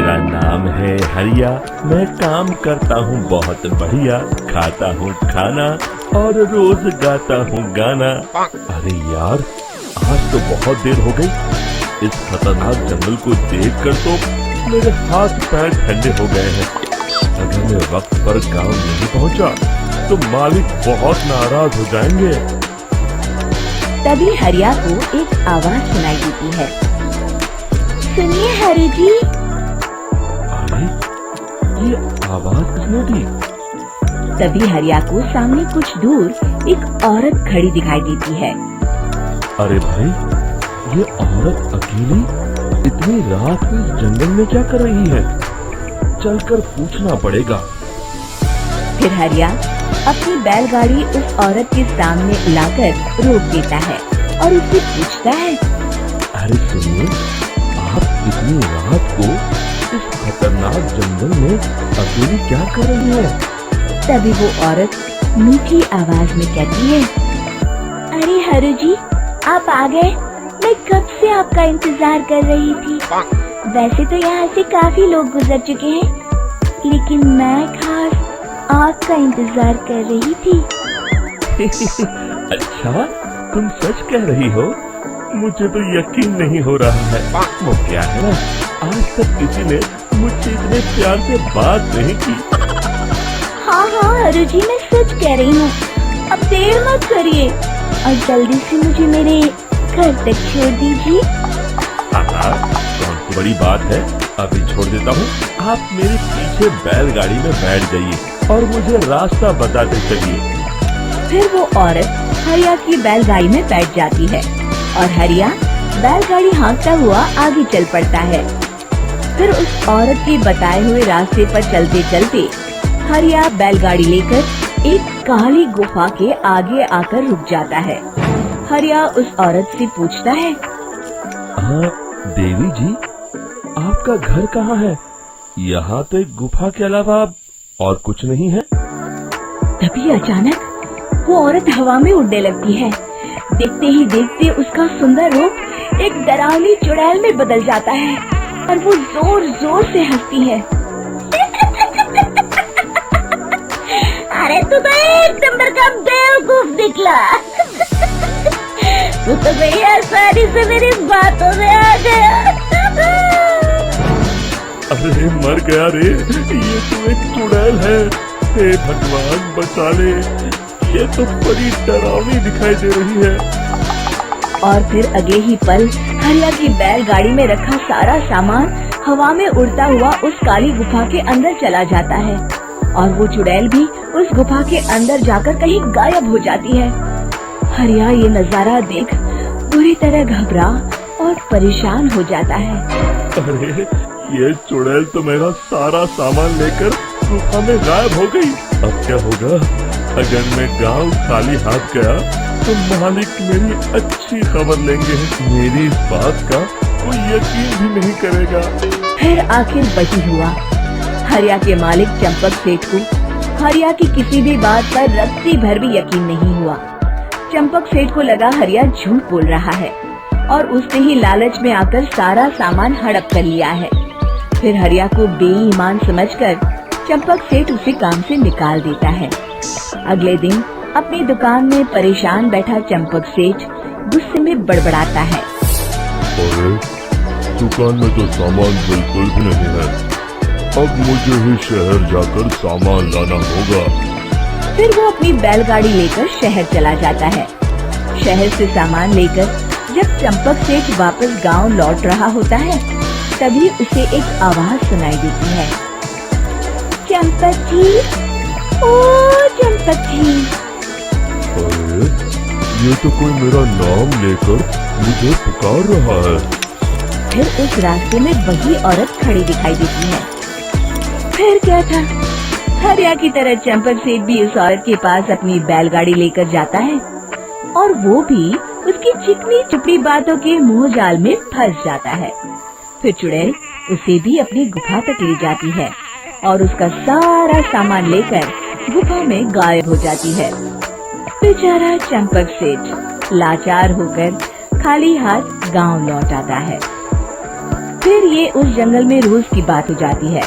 मेरा नाम है हरिया, मैं काम करता हूँ बहुत बढ़िया, खाता हूँ खाना और रोज गाता हूँ गाना। अरे यार, आज तो बहुत देर हो गई। इस खतरनाक जंगल को देखकर तो मेरे हाथ पैर ठंडे हो गए हैं। अगर मैं वक्त पर गांव नहीं पहुंचा तो मालिक बहुत नाराज हो जाएंगे। तभी हरिया को एक आवाज सुनाई देती है। सुनिए हरि जी। अरे ये आवाज किसने दी? तभी हरिया को सामने कुछ दूर एक औरत खड़ी दिखाई देती है। अरे भाई, ये औरत अकेली इतनी रात में इस जंगल में क्या कर रही है? चलकर पूछना पड़ेगा। फिर हरिया अपनी बैलगाड़ी उस औरत के सामने लाकर रोक देता है और उससे पूछता है। अरे सुनिए, आप इतनी रात को इस खतरनाक जंगल में अकेली क्या कर रही है? तभी वो औरत मीठी आवाज में कहती है। अरे हरु जी, आप आ गए। मैं कब से आपका इंतजार कर रही थी। वैसे तो यहाँ से काफी लोग गुजर चुके हैं, लेकिन मैं खास आपका इंतजार कर रही थी। अच्छा, तुम सच कह रही हो? मुझे तो यकीन नहीं हो रहा है। वो क्या है ना, आज तक किसी ने मुझसे इतने प्यार से बात नहीं की। हाँ हाँ हरु जी, मैं सच कह रही हूँ। अब देर मत करिए और जल्दी से मुझे मेरे घर तक छोड़ दीजिए। हाँ, कौन सी बड़ी बात है, अभी छोड़ देता हूँ। आप मेरे पीछे बैलगाड़ी में बैठ जाइए और मुझे रास्ता बताते चलिए। फिर वो औरत हरिया की बैलगाड़ी में बैठ जाती है और हरिया बैलगाड़ी हाँकता हुआ आगे चल पड़ता है। फिर उस औरत के बताए हुए रास्ते पर चलते चलते हरिया बैलगाड़ी लेकर एक काली गुफा के आगे आकर रुक जाता है। हरिया उस औरत से पूछता है। हाँ देवी जी, आपका घर कहाँ है? यहाँ तो एक गुफा के अलावा और कुछ नहीं है। तभी अचानक वो औरत हवा में उड़ने लगती है। देखते ही देखते उसका सुंदर रूप एक डरावनी चुड़ैल में बदल जाता है और वो जोर जोर से हंसती है। अरे तू तो एक नंबर का बेवकूफ निकला। तू तो गई आसानी से मेरी बातों में आ गया। अरे मर गया रे, ये तो एक चुड़ैल है। हे भगवान बचा ले, ये तो बड़ी डरावनी दिखाई दे रही है। और फिर अगले ही पल हरिया की बैलगाड़ी में रखा सारा सामान हवा में उड़ता हुआ उस काली गुफा के अंदर चला जाता है और वो चुड़ैल भी उस गुफा के अंदर जाकर कहीं गायब हो जाती है। हरिया ये नजारा देख बुरी तरह घबरा और परेशान हो जाता है। अरे ये चुड़ैल तो मेरा सारा सामान लेकर गुफा में गायब हो गई। अब क्या होगा? अगर मैं गांव खाली हाथ गया तो मालिक मेरी अच्छी खबर लेंगे। मेरी इस बात का कोई यकीन भी नहीं करेगा। फिर आखिर वही हुआ। हरिया के मालिक चंपक सेठ को हरिया की किसी भी बात पर रत्ती भर भी यकीन नहीं हुआ। चंपक सेठ को लगा हरिया झूठ बोल रहा है और उसने ही लालच में आकर सारा सामान हड़प कर लिया है। फिर हरिया को बेईमान समझकर चंपक सेठ उसे काम से निकाल देता है। अगले दिन अपनी दुकान में परेशान बैठा चंपक सेठ गुस्से में बड़बड़ाता है। अरे दुकान में तो सामान बिल्कुल भी नहीं है, अब मुझे ही शहर जाकर सामान लाना होगा। फिर वो अपनी बैलगाड़ी लेकर शहर चला जाता है। शहर से सामान लेकर जब चंपक सेठ वापस गांव लौट रहा होता है, तभी उसे एक आवाज सुनाई देती है। चंपक जी, ओ चंपक जी। अरे ये तो कोई मेरा नाम लेकर मुझे पुकार रहा है। फिर उस रास्ते में वही औरत खड़ी दिखाई देती है। फिर क्या था, हरिया की तरह चंपक सेठ भी उस औरत के पास अपनी बैलगाड़ी लेकर जाता है और वो भी उसकी चिकनी चुपड़ी बातों के मोह जाल में फंस जाता है। फिर चुड़ैल उसे भी अपनी गुफा तक ले जाती है और उसका सारा सामान लेकर गुफा में गायब हो जाती है। बेचारा चंपक सेठ लाचार होकर खाली हाथ गांव लौट आता है। फिर ये उस जंगल में रोज की बात हो जाती है।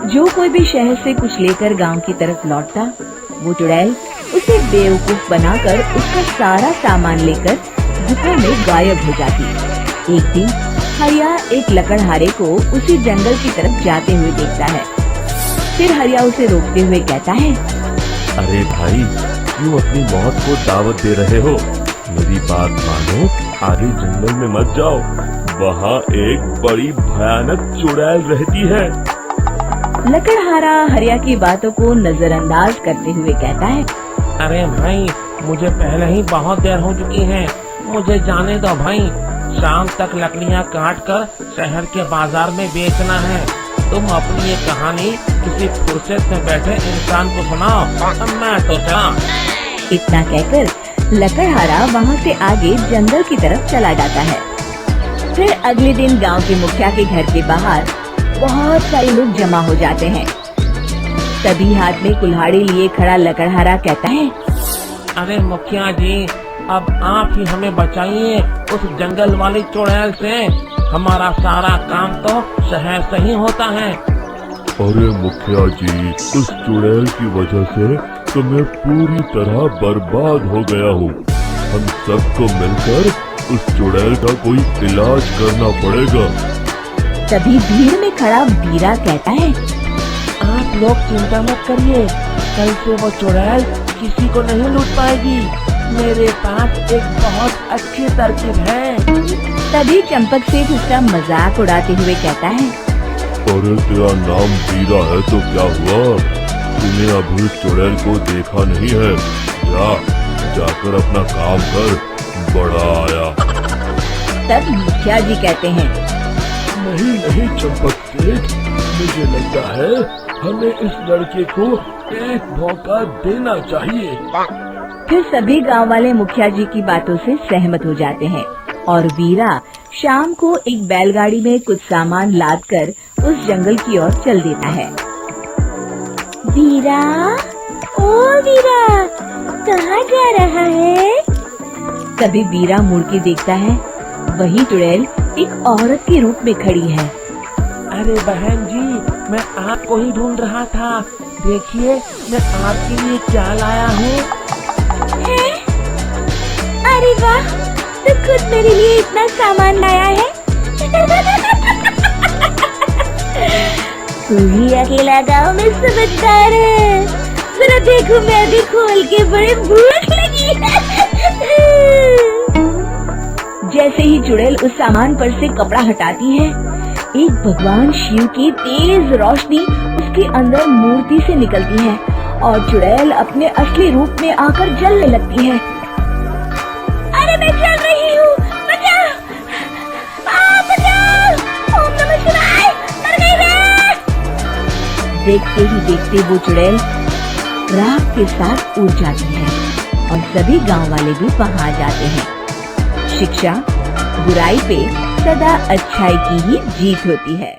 जो कोई भी शहर से कुछ लेकर गांव की तरफ लौटता, वो चुड़ैल उसे बेवकूफ बनाकर उसका सारा सामान लेकर गुफा में गायब हो जाती। एक दिन हरिया एक लकड़हारे को उसी जंगल की तरफ जाते हुए देखता है। फिर हरिया उसे रोकते हुए कहता है, अरे भाई, क्यों अपनी मौत को दावत दे रहे हो? मेरी बात मानो, आगे जंगल में मत जाओ, वहाँ एक बड़ी भयानक चुड़ैल रहती है। लकड़हारा हरिया की बातों को नजरअंदाज करते हुए कहता है, अरे भाई, मुझे पहले ही बहुत देर हो चुकी है, मुझे जाने दो भाई। शाम तक लकड़ियाँ काट कर शहर के बाजार में बेचना है। तुम अपनी ये कहानी किसी फुर्सत में बैठे इंसान को सुनाओ, मैं तो चला। इतना कहकर लकड़हारा वहाँ से आगे जंगल की तरफ चला जाता है। फिर अगले दिन गांव के मुखिया के घर के बाहर बहुत सारे लोग जमा हो जाते हैं। तभी हाथ में कुल्हाड़ी लिए खड़ा लकड़हारा कहता है, अरे मुखिया जी, अब आप ही हमें बचाइए उस जंगल वाली चुड़ैल से। हमारा सारा काम तो शहर से ही होता है। अरे मुखिया जी, उस चुड़ैल की वजह से तो मैं पूरी तरह बर्बाद हो गया हूँ। हम सबको मिलकर उस चुड़ैल का कोई इलाज करना पड़ेगा। तभी भीड़ में खड़ा बीरा कहता है, आप लोग चिंता मत करिए, कल से वो चुड़ैल किसी को नहीं लूट पाएगी। मेरे पास एक बहुत अच्छी तरकीब है। तभी चंपक सेठ उसका मजाक उड़ाते हुए कहता है, अरे तेरा नाम बीरा है तो क्या हुआ? तूने अभी उस चुड़ैल को देखा नहीं है? जाकर अपना काम कर, बड़ा आया। तब मुखिया जी कहते हैं, नहीं चंपक सेठ, मुझे लगता है हमें इस लड़के को एक मौका देना चाहिए। फिर सभी गांव वाले मुखिया जी की बातों से सहमत हो जाते हैं और वीरा शाम को एक बैलगाड़ी में कुछ सामान लादकर उस जंगल की ओर चल देता है। वीरा, ओ वीरा, कहाँ जा रहा है? तभी वीरा मुड़ के देखता है, वही चुड़ैल एक औरत के रूप में खड़ी है। अरे बहन जी, मैं आपको ही ढूंढ रहा था। देखिए, मैं आपके लिए क्या लाया हूँ। अरे वाह, तू खुद मेरे लिए इतना सामान लाया है। तू ही अकेला गाँव में समझदार है। जरा देखो, मैं भी खोल के बड़े भूख लगी है। जैसे ही चुड़ैल उस सामान पर से कपड़ा हटाती है, एक भगवान शिव की तेज रोशनी उसके अंदर मूर्ति से निकलती है और चुड़ैल अपने असली रूप में आकर जलने लगती है। अरे मैं जल रही हूँ, बचाओ! बचाओ! ओम नमः शिवाय! मर गई मैं! देखते ही देखते वो चुड़ैल राख के साथ उड़ जाती है और सभी गांव वाले भी वहां जाते हैं। शिक्षा बुराई पे सदा अच्छाई की ही जीत होती है।